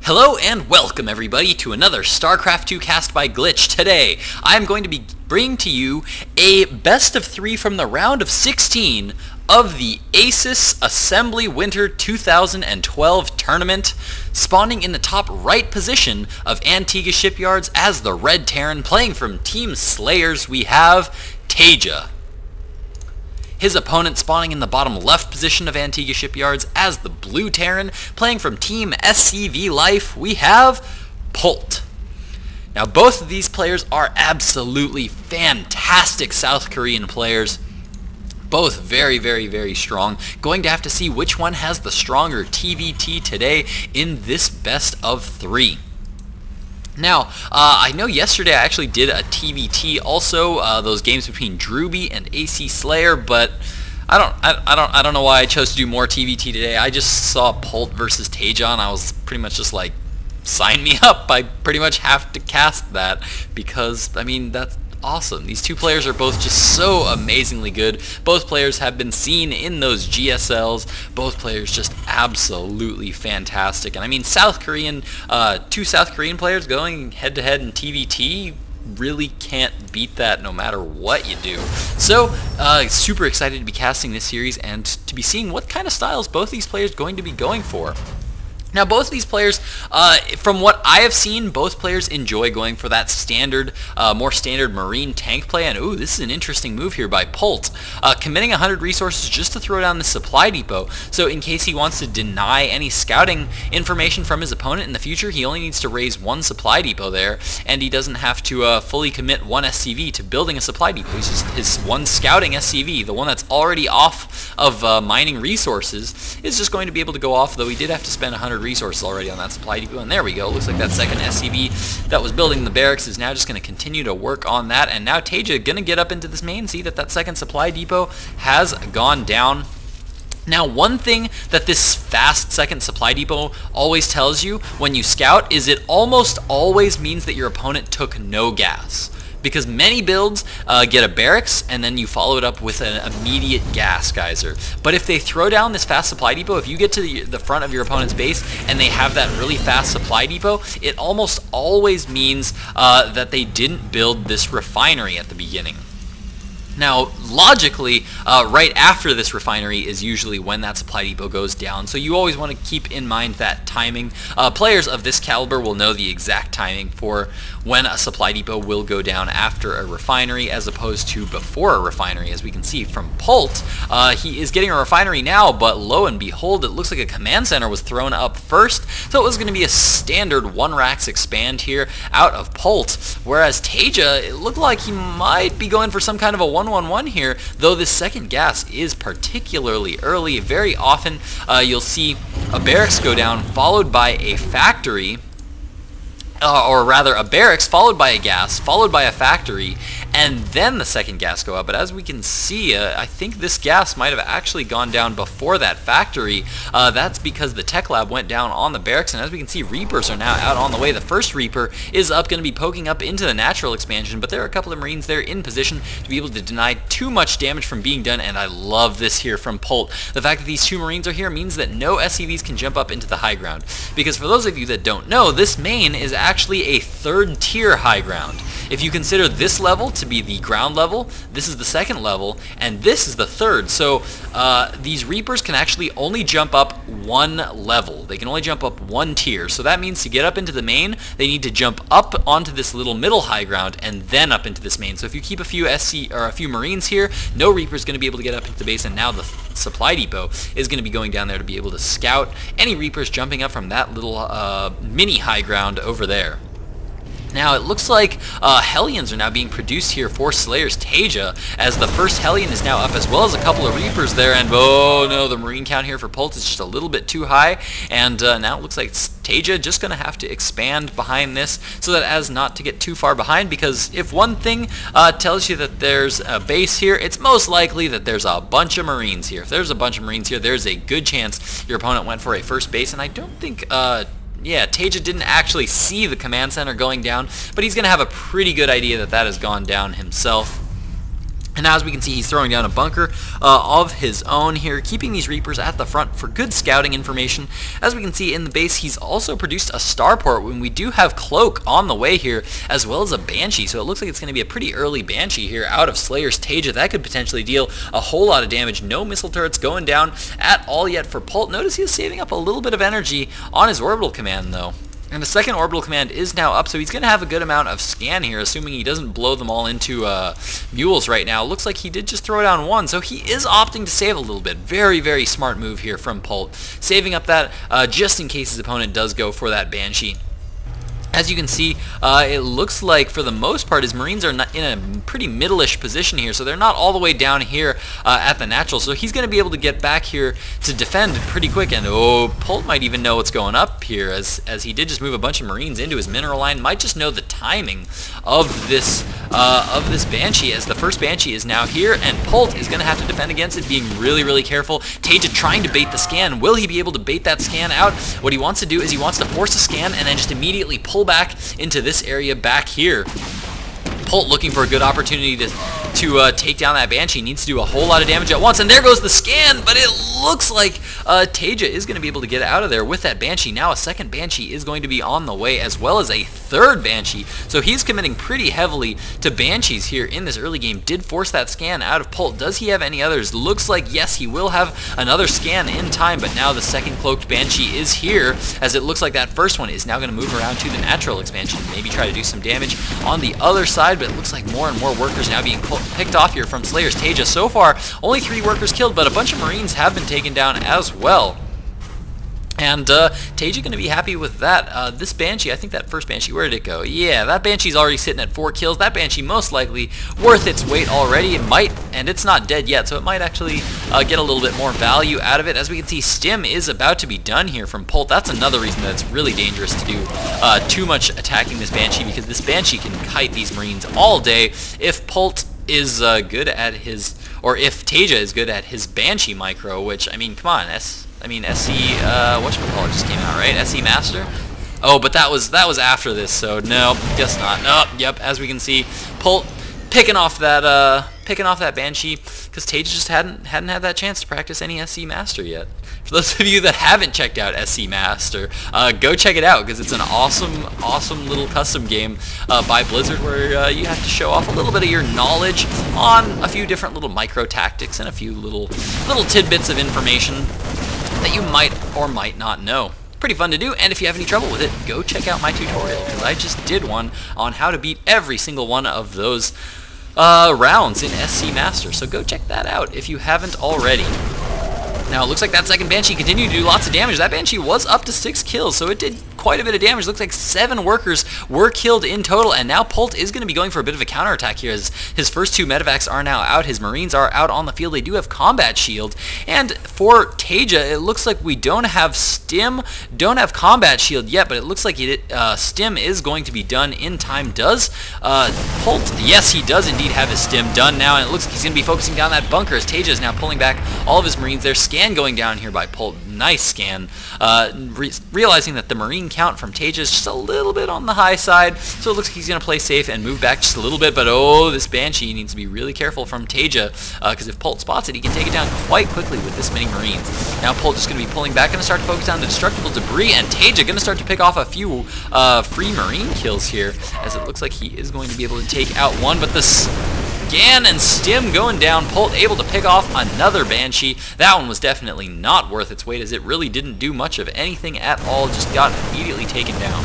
Hello and welcome everybody to another StarCraft 2 cast by Glitch. Today, I'm going to be bringing to you a best of 3 from the round of 16 of the ASUS Assembly Winter 2012 tournament, spawning in the top right position of Antiga Shipyards as the Red Terran. Playing from Team Slayers, we have SlayerSTaeJa. His opponent spawning in the bottom left position of Antiga Shipyards as the Blue Terran. Playing from Team SCV Life, we have Polt. Now both of these players are absolutely fantastic South Korean players. Both very strong. Going to have to see which one has the stronger TVT today in this best of 3. Now, I know yesterday I actually did a TVT also, those games between Drewby and AC Slayer, but I don't know why I chose to do more TVT today. I just saw Polt versus SlayerSTaeJa and I was pretty much just like, sign me up. I pretty much have to cast that because, I mean, that's awesome. These two players are both just so amazingly good. Both players have been seen in those GSLs. Both players just absolutely fantastic. And I mean, two South Korean players going head to head in TVT really can't beat that no matter what you do. So, super excited to be casting this series and to be seeing what kind of styles both these players are going to be going for. Now both of these players, from what I have seen, both players enjoy going for that standard, more standard Marine tank play, and ooh, this is an interesting move here by Polt, committing 100 resources just to throw down the supply depot, so in case he wants to deny any scouting information from his opponent in the future, he only needs to raise one supply depot there, and he doesn't have to fully commit one SCV to building a supply depot. He's just his one scouting SCV, the one that's already off of mining resources, is just going to be able to go off, though he did have to spend 100 resources already on that supply depot, and there we go. Looks like that second SCV that was building the barracks is now just going to continue to work on that, and now SlayerSTaeJa going to get up into this main, see that second supply depot has gone down. Now one thing that this fast second supply depot always tells you when you scout is it almost always means that your opponent took no gas. Because many builds get a barracks and then you follow it up with an immediate gas geyser. But if they throw down this fast supply depot, if you get to the front of your opponent's base and they have that really fast supply depot, it almost always means that they didn't build this refinery at the beginning. Now, logically, right after this refinery is usually when that supply depot goes down, so you always want to keep in mind that timing. Players of this caliber will know the exact timing for when a supply depot will go down after a refinery as opposed to before a refinery. As we can see from Polt, he is getting a refinery now, but lo and behold, it looks like a command center was thrown up first, so it was going to be a standard 1 racks expand here out of Polt, whereas SlayerSTaeJa, it looked like he might be going for some kind of a 1-1-1 here, though this second gas is particularly early. Very often you'll see a barracks go down followed by a factory, or rather a barracks followed by a gas, followed by a factory, and then the second gas go up. But as we can see, I think this gas might have actually gone down before that factory. That's because the tech lab went down on the barracks, and as we can see, Reapers are now out on the way. The first Reaper is up, going to be poking up into the natural expansion, but there are a couple of Marines there in position to be able to deny too much damage from being done, and I love this here from Polt. The fact that these two Marines are here means that no SCVs can jump up into the high ground, because for those of you that don't know, this main is actually a 3rd tier high ground. If you consider this level to be the ground level, this is the 2nd level, and this is the 3rd. So these Reapers can actually only jump up 1 level. They can only jump up 1 tier. So that means to get up into the main, they need to jump up onto this little middle high ground and then up into this main. So if you keep a few a few Marines here, no Reaper is going to be able to get up into the base, and now the supply depot is going to be going down there to be able to scout any Reapers jumping up from that little mini high ground over there. Now, it looks like Hellions are now being produced here for SlayerSTaeJa, as the first Hellion is now up, as well as a couple of Reapers there, and oh no, the Marine count here for Polt is just a little bit too high, and now it looks like SlayerSTaeJa just going to have to expand behind this so that as not to get too far behind, because if one thing tells you that there's a base here, it's most likely that there's a bunch of Marines here. If there's a bunch of Marines here, there's a good chance your opponent went for a first base, and I don't think yeah, SlayerSTaeJa didn't actually see the command center going down, but he's going to have a pretty good idea that that has gone down himself. And now, as we can see, he's throwing down a bunker of his own here, keeping these Reapers at the front for good scouting information. As we can see in the base, he's also produced a starport when we do have Cloak on the way here, as well as a Banshee. So it looks like it's going to be a pretty early Banshee here out of SlayerSTaeJa. That could potentially deal a whole lot of damage. No missile turrets going down at all yet for Polt. Notice he is saving up a little bit of energy on his orbital command, though. And the second orbital command is now up, so he's going to have a good amount of scan here, assuming he doesn't blow them all into mules right now. Looks like he did just throw down one, so he is opting to save a little bit. Very, very smart move here from Polt, saving up that just in case his opponent does go for that Banshee. As you can see, it looks like for the most part his Marines are in a pretty middle-ish position here, so they're not all the way down here at the natural, so he's going to be able to get back here to defend pretty quick. And Polt might even know what's going up here, as he did just move a bunch of Marines into his mineral line. Might just know the timing of this Banshee, as the first Banshee is now here, and Polt is going to have to defend against it, being really, really careful. TSLPolt trying to bait the scan. Will he be able to bait that scan out? What he wants to do is he wants to force a scan and then just immediately pull back into this area back here. Polt looking for a good opportunity to take down that Banshee. Needs to do a whole lot of damage at once, and there goes the scan, but it looks like TSLPolt is going to be able to get out of there with that Banshee. Now a second Banshee is going to be on the way, as well as a third Banshee, so he's committing pretty heavily to Banshees here in this early game. Did force that scan out of Polt. Does he have any others? Looks like yes, he will have another scan in time, but now the second cloaked Banshee is here, as it looks like that first one is now going to move around to the natural expansion, maybe try to do some damage on the other side, but it looks like more and more workers now being picked off here from SlayerSTaeJa. So far, only 3 workers killed, but a bunch of Marines have been taken down as well. And TSLPolt going to be happy with that. This Banshee, I think that first Banshee, where did it go? Yeah, that Banshee's already sitting at 4 kills. That Banshee most likely worth its weight already. It might, and it's not dead yet, so it might actually get a little bit more value out of it. As we can see, Stim is about to be done here from Polt. That's another reason that it's really dangerous to do too much attacking this Banshee, because this Banshee can kite these Marines all day. If Polt is good at his, or if TSLPolt is good at his Banshee micro, which, I mean, come on, SC, whatchamacallit just came out, right? SC Master? Oh, but that was after this, so no, guess not. Oh, yep, as we can see, Polt picking off that Banshee, because TSLPolt just hadn't had that chance to practice any SC Master yet. For those of you that haven't checked out SC Master, go check it out, because it's an awesome little custom game by Blizzard, where you have to show off a little bit of your knowledge on a few different little micro tactics and a few little tidbits of information that you might or might not know. Pretty fun to do, and if you have any trouble with it, go check out my tutorial, because I just did one on how to beat every single one of those rounds in SC Master, so go check that out if you haven't already. Now it looks like that second Banshee continued to do lots of damage. That Banshee was up to 6 kills, so it did quite a bit of damage. Looks like 7 workers were killed in total, and now Polt is going to be going for a bit of a counterattack here, as his first 2 medevacs are now out. His Marines are out on the field. They do have combat shield, and for TSLPolt, it looks like we don't have Stim, don't have combat shield yet, but it looks like Stim is going to be done in time. Does Polt? Yes, he does indeed have his Stim done now, and it looks like he's going to be focusing down that bunker, as TSLPolt is now pulling back all of his Marines. There's scan going down here by Polt. Nice scan. Realizing that the Marine count from TSLPolt is just a little bit on the high side, so it looks like he's going to play safe and move back just a little bit, but oh, this Banshee needs to be really careful from TSLPolt, because if Polt spots it, he can take it down quite quickly with this many Marines. Now Polt just going to be pulling back, going to start to focus on the destructible debris, and TSLPolt going to start to pick off a few free Marine kills here, as it looks like he is going to be able to take out one, but this Scan and Stim going down. Polt able to pick off another Banshee. That one was definitely not worth its weight, as it really didn't do much of anything at all, just got immediately taken down.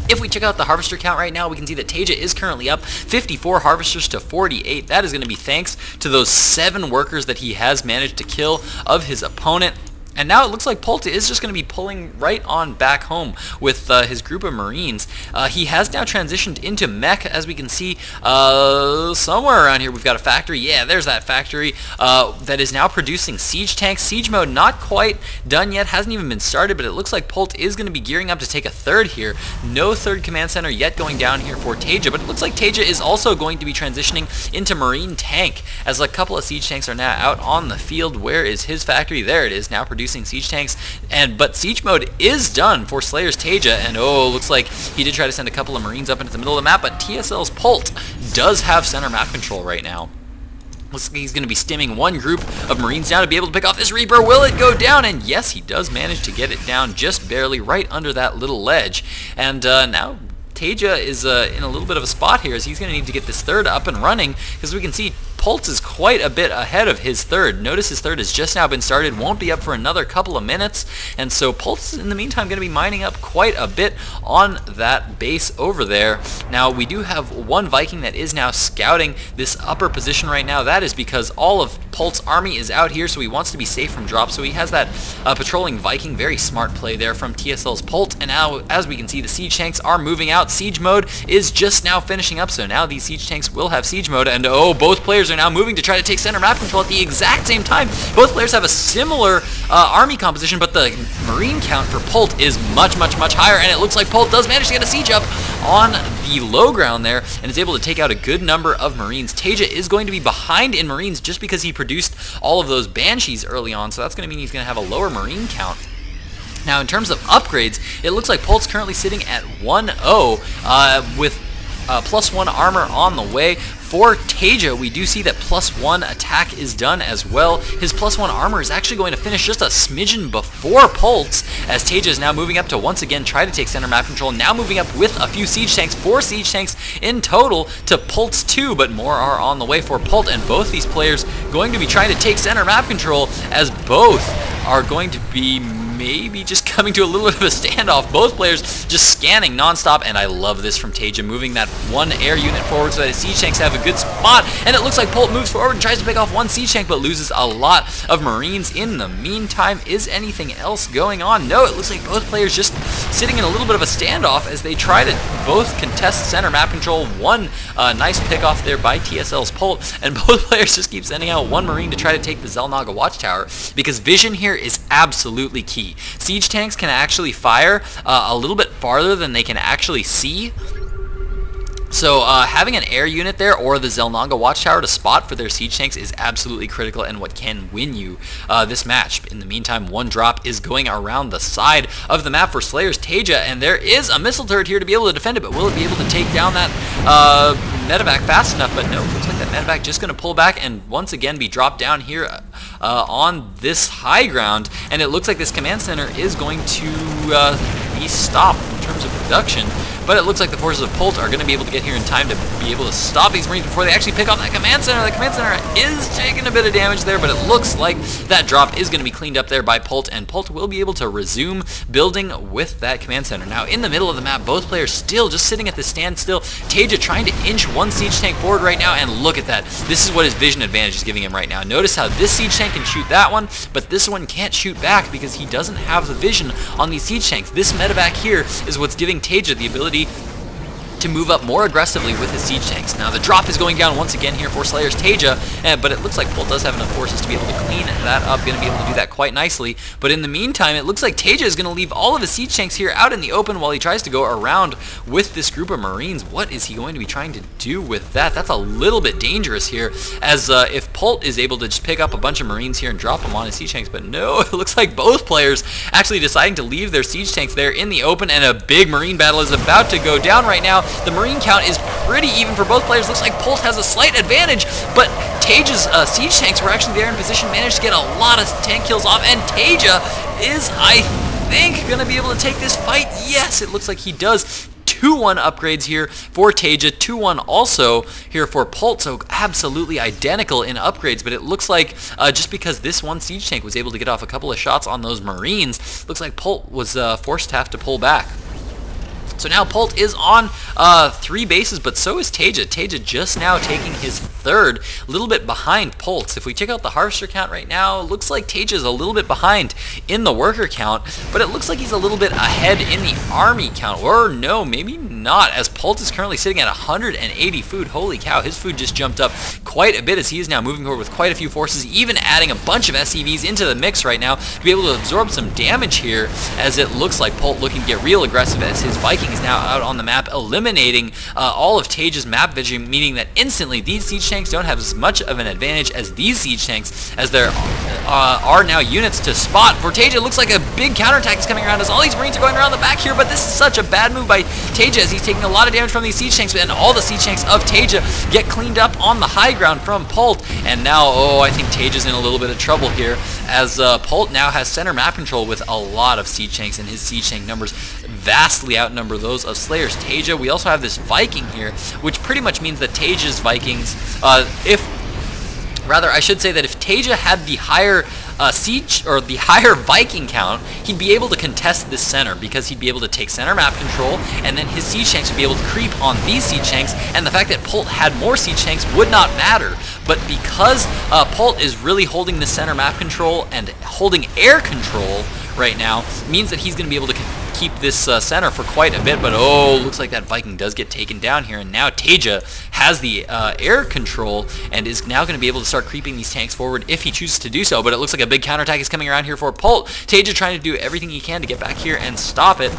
If we check out the harvester count right now, we can see that TSLPolt is currently up 54 harvesters to 48. That is going to be thanks to those 7 workers that he has managed to kill of his opponent. And now it looks like Polt is just going to be pulling right on back home with his group of Marines. He has now transitioned into mech, as we can see somewhere around here. We've got a factory. Yeah, there's that factory that is now producing siege tanks. Siege mode not quite done yet, hasn't even been started, but it looks like Polt is going to be gearing up to take a third here. No third command center yet going down here for TSLPolt, but it looks like TSLPolt is also going to be transitioning into Marine tank, as a couple of siege tanks are now out on the field. Where is his factory? There it is, now producing producing siege tanks, but siege mode is done for SlayerSTaeJa, and looks like he did try to send a couple of Marines up into the middle of the map, but TSLPolt does have center map control right now. Looks like he's going to be stimming one group of Marines down to be able to pick off this Reaper. Will it go down? And yes, he does manage to get it down just barely right under that little ledge. And now TSLPolt is in a little bit of a spot here, as he's going to need to get this third up and running, because we can see Polt is quite a bit ahead of his third. Notice his third has just now been started, won't be up for another couple of minutes, and so Polt's in the meantime going to be mining up quite a bit on that base over there. Now we do have one Viking that is now scouting this upper position right now. That is because all of Polt's army is out here, so he wants to be safe from drops, so he has that patrolling Viking. Very smart play there from TSLPolt, and now as we can see, the siege tanks are moving out. Siege mode is just now finishing up, so now these siege tanks will have siege mode, and both players are now moving to try to take center map control at the exact same time. Both players have a similar army composition, but the Marine count for Polt is much higher, and it looks like Polt does manage to get a siege up on the low ground there and is able to take out a good number of Marines. TSLPolt is going to be behind in Marines just because he produced all of those Banshees early on, so that's going to mean he's going to have a lower Marine count. Now, in terms of upgrades, it looks like Polt's currently sitting at 1-0 with +1 armor on the way. For TSLPolt, we do see that +1 attack is done as well. His +1 armor is actually going to finish just a smidgen before Polt's, as TSLPolt is now moving up to once again try to take center map control, now moving up with a few siege tanks, 4 siege tanks in total to Polt's 2, but more are on the way for Polt, and both these players going to be trying to take center map control, as both are going to be maybe just coming to a little bit of a standoff. Both players just scanning non-stop, and I love this from TSLPolt, moving that one air unit forward so that his siege tanks have a good spot, and it looks like Polt moves forward and tries to pick off one siege tank, but loses a lot of Marines in the meantime. Is anything else going on? No, it looks like both players just sitting in a little bit of a standoff as they try to both contest center map control. One nice pick off there by TSLPolt, and both players just keep sending out one Marine to try to take the Xel'Naga watchtower, because vision here is absolutely key. Siege tanks can actually fire a little bit farther than they can actually see. So having an air unit there or the Xel'Naga watchtower to spot for their siege tanks is absolutely critical and what can win you this match. In the meantime, one drop is going around the side of the map for SlayerSTaeJa, and there is a missile turret here to be able to defend it, but will it be able to take down that medevac fast enough? But no, looks like that medevac just going to pull back and once again be dropped down here on this high ground, and it looks like this command center is going to be stopped in terms of production. But it looks like the forces of Polt are going to be able to get here in time to be able to stop these Marines before they actually pick off that command center. The command center is taking a bit of damage there, but it looks like that drop is going to be cleaned up there by Polt, and Polt will be able to resume building with that command center. Now, in the middle of the map, both players still just sitting at the standstill. TSLPolt trying to inch one siege tank forward right now, and look at that. This is what his vision advantage is giving him right now. Notice how this siege tank can shoot that one, but this one can't shoot back because he doesn't have the vision on these siege tanks. This medevac here is what's giving TSLPolt the ability to move up more aggressively with his siege tanks. Now the drop is going down once again here for SlayerSTaeJa, but it looks like Polt does have enough forces to be able to clean that up, going to be able to do that quite nicely. But in the meantime, it looks like TSLPolt is going to leave all of his siege tanks here out in the open while he tries to go around with this group of Marines. What is he going to be trying to do with that? That's a little bit dangerous here, as if Polt is able to just pick up a bunch of Marines here and drop them on his siege tanks, but no, it looks like both players actually deciding to leave their siege tanks there in the open, and a big Marine battle is about to go down right now. The Marine count is pretty even for both players. Looks like Polt has a slight advantage, but TSLPoLt's siege tanks were actually there in position, managed to get a lot of tank kills off, and TSLPoLtja is, I think, going to be able to take this fight. Yes, it looks like he does. 2-1 upgrades here for TSLPoLtja, 2-1 also here for Polt, so absolutely identical in upgrades, but it looks like just because this one siege tank was able to get off a couple of shots on those Marines, looks like Polt was forced to have to pull back. So now Polt is on 3 bases, but so is TSLPoLtja. TSLPoLtja just now taking his third, a little bit behind Polt. If we check out the harvester count right now, it looks like TSLPoLtja is a little bit behind in the worker count, but it looks like he's a little bit ahead in the army count. Or no, maybe not, as Polt is currently sitting at 180 food. Holy cow, his food just jumped up quite a bit as he is now moving forward with quite a few forces, even adding a bunch of SCVs into the mix right now to be able to absorb some damage here, as it looks like Polt looking to get real aggressive as his Viking is now out on the map, eliminating all of TSLPoLtja's map vision, meaning that instantly these siege tanks don't have as much of an advantage as these siege tanks, as there are now units to spot. For TSLPolt, it looks like a big counterattack is coming around as all these Marines are going around the back here, but this is such a bad move by TSLPolt as he's taking a lot of damage from these siege tanks, and all the siege tanks of TSLPolt get cleaned up on the high ground from Polt, and now, I think TSLPolt in a little bit of trouble here, as Polt now has center map control with a lot of siege tanks, and his siege tank numbers vastly outnumber those of SlayerSTaeJa. We also have this Viking here, which pretty much means that TSLPoLt's Vikings, I should say that if TSLPolt had the higher siege or the higher Viking count, he'd be able to contest this center because he'd be able to take center map control, and then his siege tanks would be able to creep on these siege tanks, and the fact that Polt had more siege tanks would not matter. But because Polt is really holding the center map control and holding air control right now, means that he's going to be able to keep this center for quite a bit. But looks like that Viking does get taken down here, and now TSLPolt has the air control and is now going to be able to start creeping these tanks forward if he chooses to do so. But it looks like a big counterattack is coming around here for Polt. TSLPolt trying to do everything he can to get back here and stop it.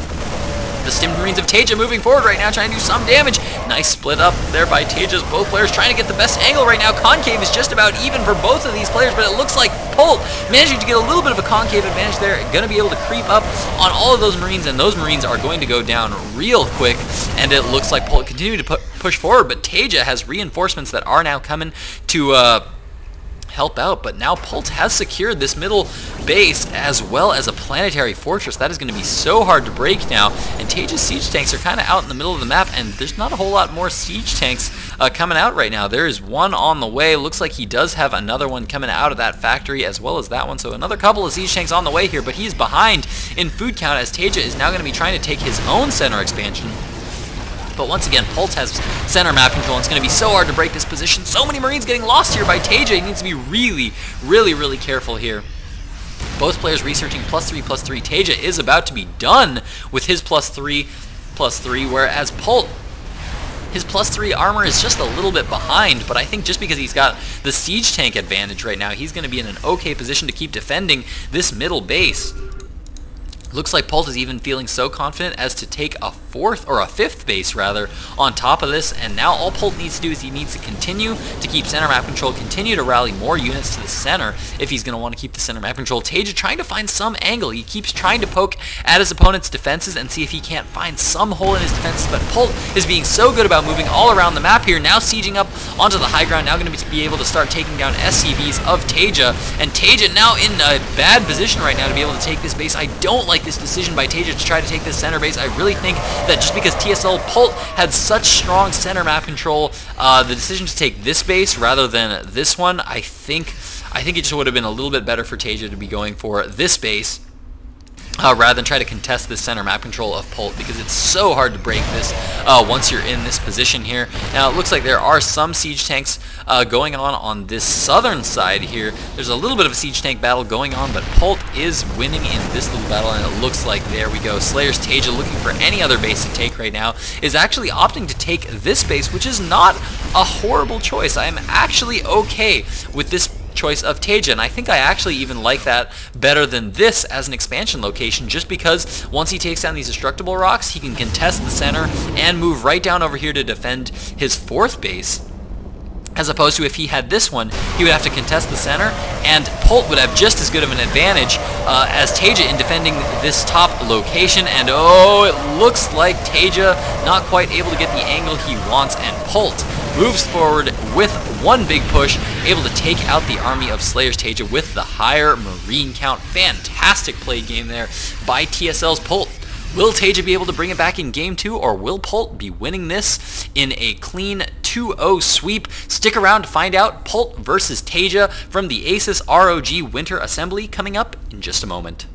The Stimmed Marines of TSLPolt moving forward right now, trying to do some damage. Nice split up there by TSLPoLt's both players trying to get the best angle right now. Concave is just about even for both of these players, but it looks like Polt managing to get a little bit of a concave advantage there. Going to be able to creep up on all of those Marines, and those Marines are going to go down real quick, and it looks like Polt continuing to push forward, but TSLPolt has reinforcements that are now coming to help out. But now Polt has secured this middle base as well as a planetary fortress. That is going to be so hard to break now, and TSLPoLt's siege tanks are kind of out in the middle of the map, and there's not a whole lot more siege tanks coming out right now. There is one on the way. Looks like he does have another one coming out of that factory as well as that one, so another couple of siege tanks on the way here, but he's behind in food count as TSLPolt is now going to be trying to take his own center expansion. But once again, Polt has center map control, and it's going to be so hard to break this position. So many Marines getting lost here by TSLPolt. He needs to be really careful here. Both players researching +3/+3. TSLPolt is about to be done with his +3/+3, whereas Polt, his +3 armor is just a little bit behind, but I think just because he's got the siege tank advantage right now, he's going to be in an okay position to keep defending this middle base. Looks like Polt is even feeling so confident as to take a fifth base rather on top of this, and now all Polt needs to do is he needs to continue to keep center map control, continue to rally more units to the center if he's going to want to keep the center map control. TSLPolt trying to find some angle. He keeps trying to poke at his opponent's defenses and see if he can't find some hole in his defenses, but Polt is being so good about moving all around the map here, now sieging up onto the high ground, now going to be able to start taking down SCVs of TSLPolt, and TSLPolt now in a bad position right now to be able to take this base. I don't like this decision by TSLPolt to try to take this center base. I really think that just because TSLPolt had such strong center map control, the decision to take this base rather than this one, I think it just would have been a little bit better for TSLPolt to be going for this base rather than try to contest this center map control of Polt, because it's so hard to break this once you're in this position here. Now it looks like there are some siege tanks going on this southern side here. There's a little bit of a siege tank battle going on, but Polt is winning in this little battle, and it looks like, there we go, SlayerSTaeJa, looking for any other base to take right now, is actually opting to take this base, which is not a horrible choice. I am actually okay with this choice of TSLPolt, and I think I actually even like that better than this as an expansion location, just because once he takes down these destructible rocks, he can contest the center and move right down over here to defend his fourth base, as opposed to if he had this one, he would have to contest the center, and Polt would have just as good of an advantage as TSLPolt in defending this top location. And it looks like TSLPolt not quite able to get the angle he wants, and Polt moves forward with one big push, able to take out the army of SlayerSTaeJa with the higher Marine count. Fantastic play game there by TSLPolt. Will TSLPolt be able to bring it back in Game 2, or will Polt be winning this in a clean 2-0 sweep? Stick around to find out. Polt versus TSLPolt from the ASUS ROG Winter Assembly coming up in just a moment.